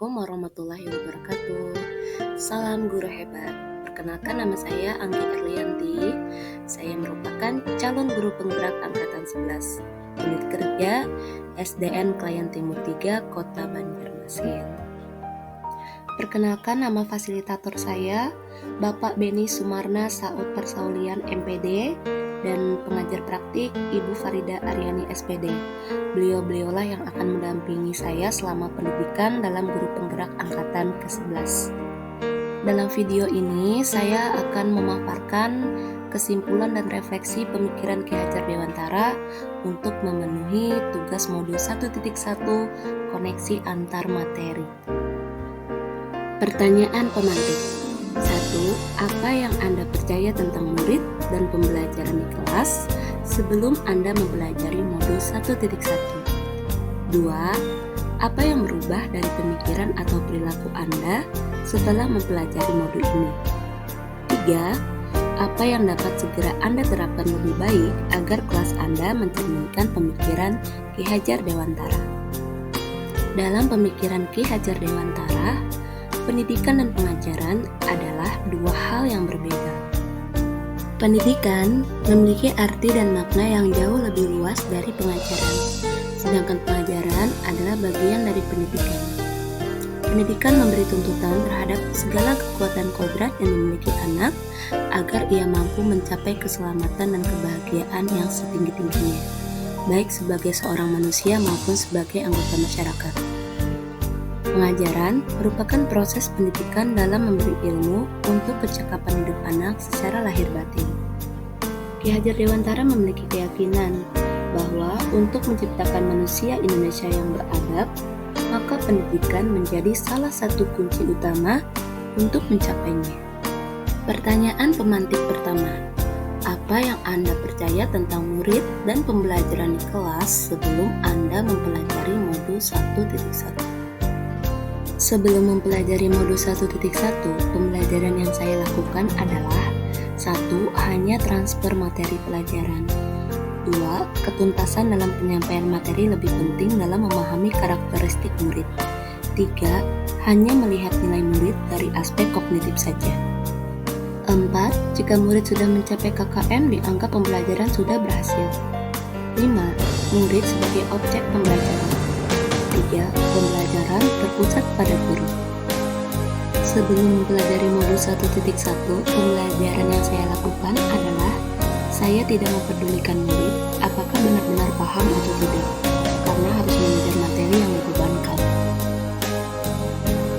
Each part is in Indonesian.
Assalamualaikum warahmatullahi wabarakatuh. Salam guru hebat. Perkenalkan, nama saya Anggi Erlianti. Saya merupakan calon guru penggerak angkatan 11 unit kerja SDN Klayan Timur 3 Kota Banjarmasin. Perkenalkan, nama fasilitator saya Bapak Beni Sumarna Saud Persaulian MPD dan pengajar praktik Ibu Farida Aryani SPD. Beliau-beliaulah yang akan mendampingi saya selama pendidikan dalam guru penggerak angkatan ke-11. Dalam video ini saya akan memaparkan kesimpulan dan refleksi pemikiran Ki Hajar Dewantara untuk memenuhi tugas modul 1.1 koneksi antar materi. Pertanyaan pemantik. 1. Apa yang Anda percaya tentang murid dan pembelajaran di kelas sebelum Anda mempelajari modul 1.1? 2. Apa yang berubah dari pemikiran atau perilaku Anda setelah mempelajari modul ini? 3. Apa yang dapat segera Anda terapkan lebih baik agar kelas Anda mencerminkan pemikiran Ki Hajar Dewantara? Dalam pemikiran Ki Hajar Dewantara, pendidikan dan pengajaran adalah dua hal yang berbeda. Pendidikan memiliki arti dan makna yang jauh lebih luas dari pengajaran, sedangkan pengajaran adalah bagian dari pendidikan. Pendidikan memberi tuntutan terhadap segala kekuatan kodrat yang dimiliki anak agar ia mampu mencapai keselamatan dan kebahagiaan yang setinggi-tingginya, baik sebagai seorang manusia maupun sebagai anggota masyarakat. Pengajaran merupakan proses pendidikan dalam memberi ilmu untuk kecakapan hidup anak secara lahir batin. Ki Hajar Dewantara memiliki keyakinan bahwa untuk menciptakan manusia Indonesia yang beradab, maka pendidikan menjadi salah satu kunci utama untuk mencapainya. Pertanyaan pemantik pertama. Apa yang Anda percaya tentang murid dan pembelajaran di kelas sebelum Anda mempelajari modul 1.1? Sebelum mempelajari modul 1.1, pembelajaran yang saya lakukan adalah 1. Hanya transfer materi pelajaran. 2. Ketuntasan dalam penyampaian materi lebih penting dalam memahami karakteristik murid. 3. Hanya melihat nilai murid dari aspek kognitif saja. 4. Jika murid sudah mencapai KKM, dianggap pembelajaran sudah berhasil. 5. Murid sebagai objek pembelajaran. 3. Pembelajaran terpusat pada guru. Sebelum mempelajari modul 1.1, pembelajaran yang saya lakukan adalah saya tidak mempedulikan murid apakah benar-benar paham atau tidak, karena harus mengejar materi yang dibebankan.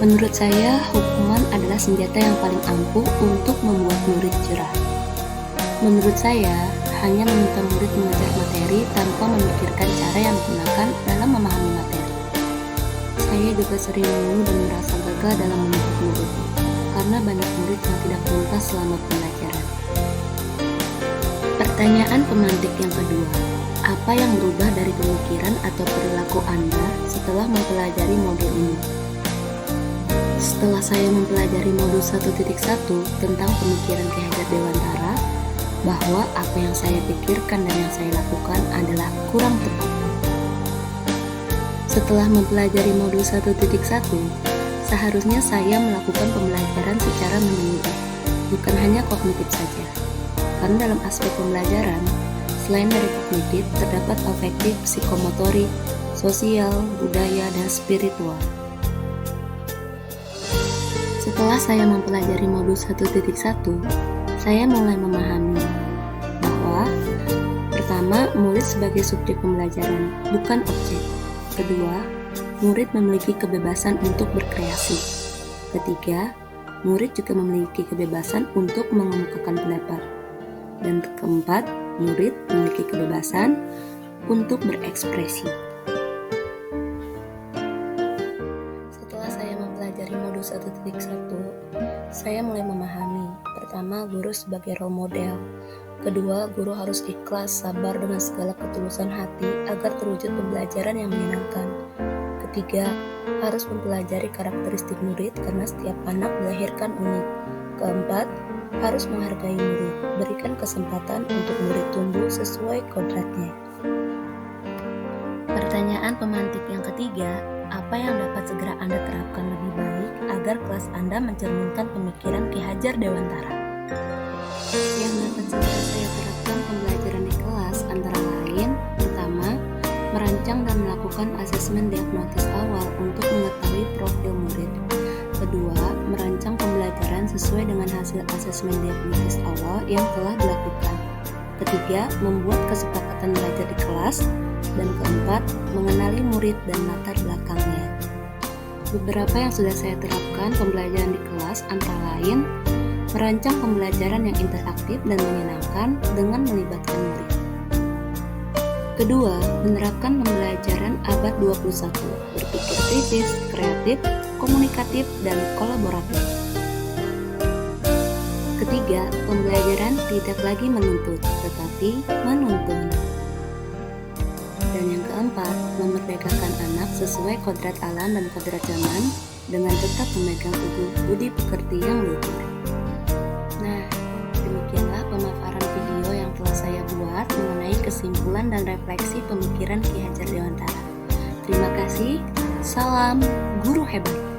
Menurut saya, hukuman adalah senjata yang paling ampuh untuk membuat murid jerah. Menurut saya, hanya meminta murid mengejar materi tanpa memikirkan cara yang digunakan dalam memahami materi. Saya juga sering mengeluh dan merasa gagal dalam menuntut murid, karena banyak murid yang tidak tuntas selama pembelajaran. Pertanyaan pemantik yang kedua. Apa yang berubah dari pemikiran atau perilaku Anda setelah mempelajari modul ini? Setelah saya mempelajari modul 1.1 tentang pemikiran Ki Hajar Dewantara, bahwa apa yang saya pikirkan dan yang saya lakukan adalah kurang tepat. Setelah mempelajari modul 1.1, seharusnya saya melakukan pembelajaran secara menyeluruh, bukan hanya kognitif saja. Karena dalam aspek pembelajaran, selain dari kognitif, terdapat afektif, psikomotorik, sosial, budaya, dan spiritual. Setelah saya mempelajari modul 1.1, saya mulai memahami bahwa pertama, murid sebagai subjek pembelajaran, bukan objek. Kedua, murid memiliki kebebasan untuk berkreasi. Ketiga, murid juga memiliki kebebasan untuk mengemukakan pendapat. Dan keempat, murid memiliki kebebasan untuk berekspresi. Setelah saya mempelajari modul 1.1, saya mulai memahami. Pertama, guru sebagai role model. Kedua, guru harus ikhlas, sabar dengan segala ketulusan hati agar terwujud pembelajaran yang menyenangkan. Ketiga, harus mempelajari karakteristik murid karena setiap anak dilahirkan unik. Keempat, harus menghargai murid, berikan kesempatan untuk murid tumbuh sesuai kodratnya. Pertanyaan pemantik yang ketiga, apa yang dapat segera Anda terapkan lebih baik agar kelas Anda mencerminkan pemikiran Ki Hajar Dewantara? Yang dapat segera saya terapkan pembelajaran di kelas antara lain, pertama, merancang dan melakukan asesmen diagnosis awal untuk mengetahui profil murid. Kedua, merancang pembelajaran sesuai dengan hasil asesmen diagnosis awal yang telah dilakukan. Ketiga, membuat kesepakatan belajar di kelas. Dan keempat, mengenali murid dan latar belakangnya. Beberapa yang sudah saya terapkan pembelajaran di kelas antara lain, merancang pembelajaran yang interaktif dan menyenangkan dengan melibatkan murid. Kedua, menerapkan pembelajaran abad 21, berpikir kritis, kreatif, komunikatif, dan kolaboratif. Ketiga, pembelajaran tidak lagi menuntut, tetapi menuntun. Dan yang keempat, memerdekakan anak sesuai kodrat alam dan kodrat zaman dengan tetap memegang teguh budi pekerti yang luhur. Nah, demikianlah pemaparan video yang telah saya buat mengenai kesimpulan dan refleksi pemikiran Ki Hajar Dewantara. Terima kasih, salam guru hebat.